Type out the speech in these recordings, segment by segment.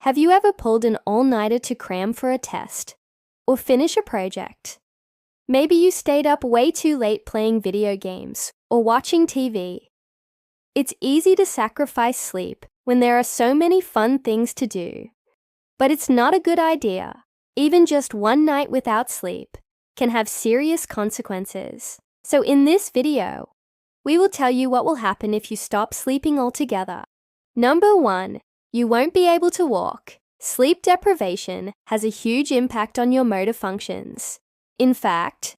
Have you ever pulled an all-nighter to cram for a test or finish a project? Maybe you stayed up way too late playing video games or watching TV. It's easy to sacrifice sleep when there are so many fun things to do. But it's not a good idea. Even just one night without sleep can have serious consequences. So in this video, we will tell you what will happen if you stop sleeping altogether. Number 1. You won't be able to walk. Sleep deprivation has a huge impact on your motor functions. In fact,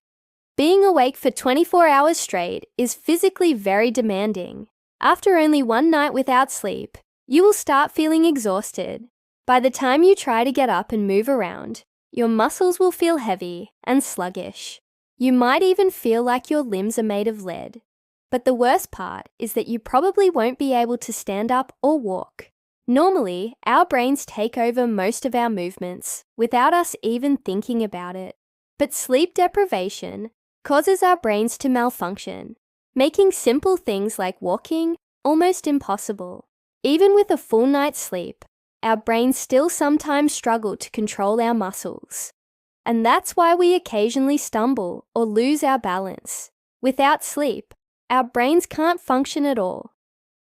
being awake for 24 hours straight is physically very demanding. After only one night without sleep, you will start feeling exhausted. By the time you try to get up and move around, your muscles will feel heavy and sluggish. You might even feel like your limbs are made of lead. But the worst part is that you probably won't be able to stand up or walk. Normally, our brains take over most of our movements without us even thinking about it. But sleep deprivation causes our brains to malfunction, making simple things like walking almost impossible. Even with a full night's sleep, our brains still sometimes struggle to control our muscles. And that's why we occasionally stumble or lose our balance. Without sleep, our brains can't function at all,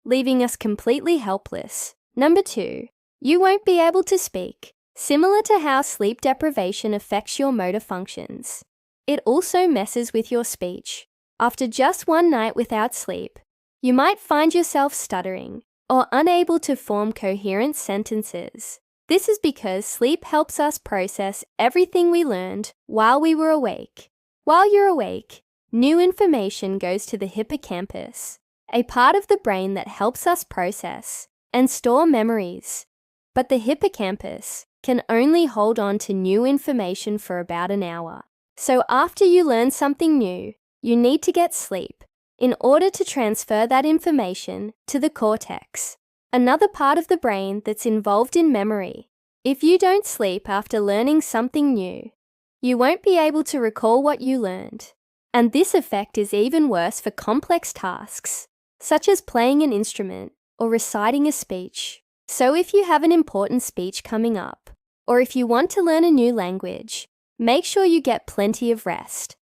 leaving us completely helpless. Number 2, you won't be able to speak. Similar to how sleep deprivation affects your motor functions, it also messes with your speech. After just one night without sleep, you might find yourself stuttering or unable to form coherent sentences. This is because sleep helps us process everything we learned while we were awake. While you're awake, new information goes to the hippocampus, a part of the brain that helps us process and store memories. But the hippocampus can only hold on to new information for about an hour. So after you learn something new, you need to get sleep in order to transfer that information to the cortex, another part of the brain that's involved in memory. If you don't sleep after learning something new, you won't be able to recall what you learned. And this effect is even worse for complex tasks, such as playing an instrument or reciting a speech. So if you have an important speech coming up, or if you want to learn a new language, make sure you get plenty of rest.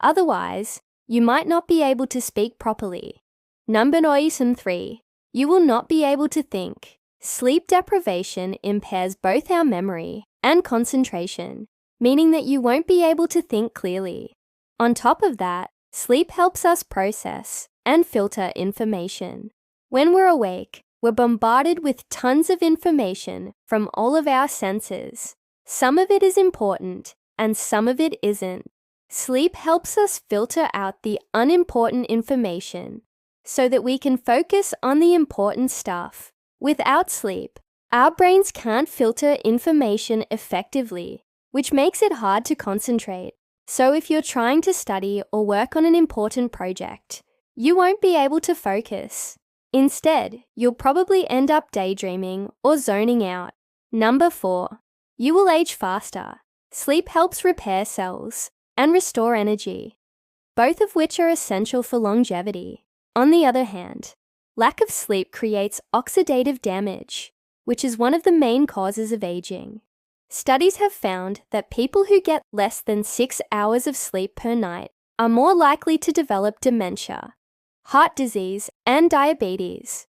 Otherwise, you might not be able to speak properly. Number 3, you will not be able to think. Sleep deprivation impairs both our memory and concentration, meaning that you won't be able to think clearly. On top of that, sleep helps us process and filter information. When we're awake, we're bombarded with tons of information from all of our senses. Some of it is important and some of it isn't. Sleep helps us filter out the unimportant information so that we can focus on the important stuff. Without sleep, our brains can't filter information effectively, which makes it hard to concentrate. So if you're trying to study or work on an important project, you won't be able to focus. Instead, you'll probably end up daydreaming or zoning out. Number 4, you will age faster. Sleep helps repair cells and restore energy, both of which are essential for longevity. On the other hand, lack of sleep creates oxidative damage, which is one of the main causes of aging. Studies have found that people who get less than 6 hours of sleep per night are more likely to develop dementia, heart disease, and diabetes,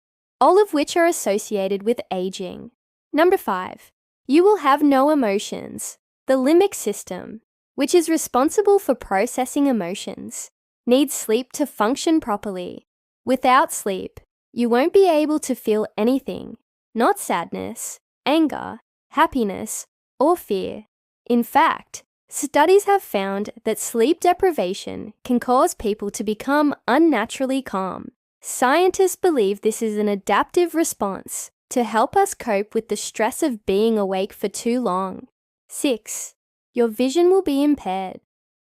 all of which are associated with aging. Number 5, you will have no emotions. The limbic system, which is responsible for processing emotions, needs sleep to function properly. Without sleep, you won't be able to feel anything, not sadness, anger, happiness, or fear. In fact, studies have found that sleep deprivation can cause people to become unnaturally calm. Scientists believe this is an adaptive response to help us cope with the stress of being awake for too long. 6. Your vision will be impaired.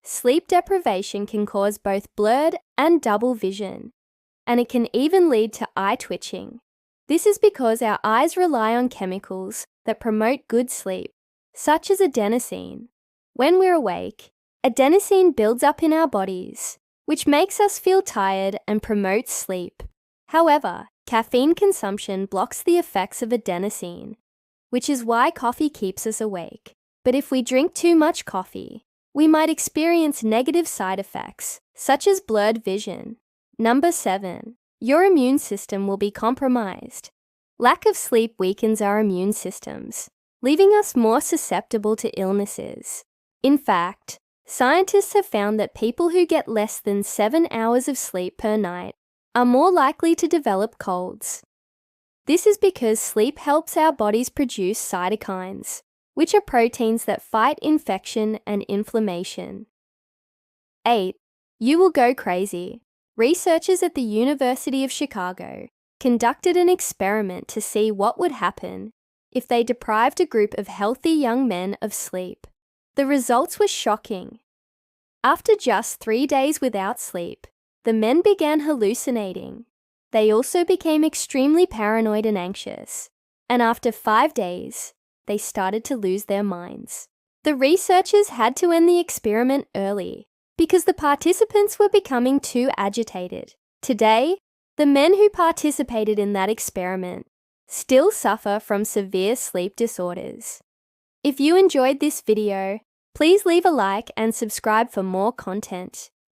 Sleep deprivation can cause both blurred and double vision, and it can even lead to eye twitching. This is because our eyes rely on chemicals that promote good sleep, such as adenosine. When we're awake, adenosine builds up in our bodies, which makes us feel tired and promotes sleep. However, caffeine consumption blocks the effects of adenosine, which is why coffee keeps us awake. But if we drink too much coffee, we might experience negative side effects, such as blurred vision. Number 7. Your immune system will be compromised. Lack of sleep weakens our immune systems, leaving us more susceptible to illnesses. In fact, scientists have found that people who get less than 7 hours of sleep per night are more likely to develop colds. This is because sleep helps our bodies produce cytokines, which are proteins that fight infection and inflammation. 8. You will go crazy. Researchers at the University of Chicago conducted an experiment to see what would happen if they deprived a group of healthy young men of sleep. The results were shocking. After just 3 days without sleep, the men began hallucinating. They also became extremely paranoid and anxious, and after 5 days, they started to lose their minds. The researchers had to end the experiment early because the participants were becoming too agitated. Today, the men who participated in that experiment still suffer from severe sleep disorders. If you enjoyed this video, please leave a like and subscribe for more content.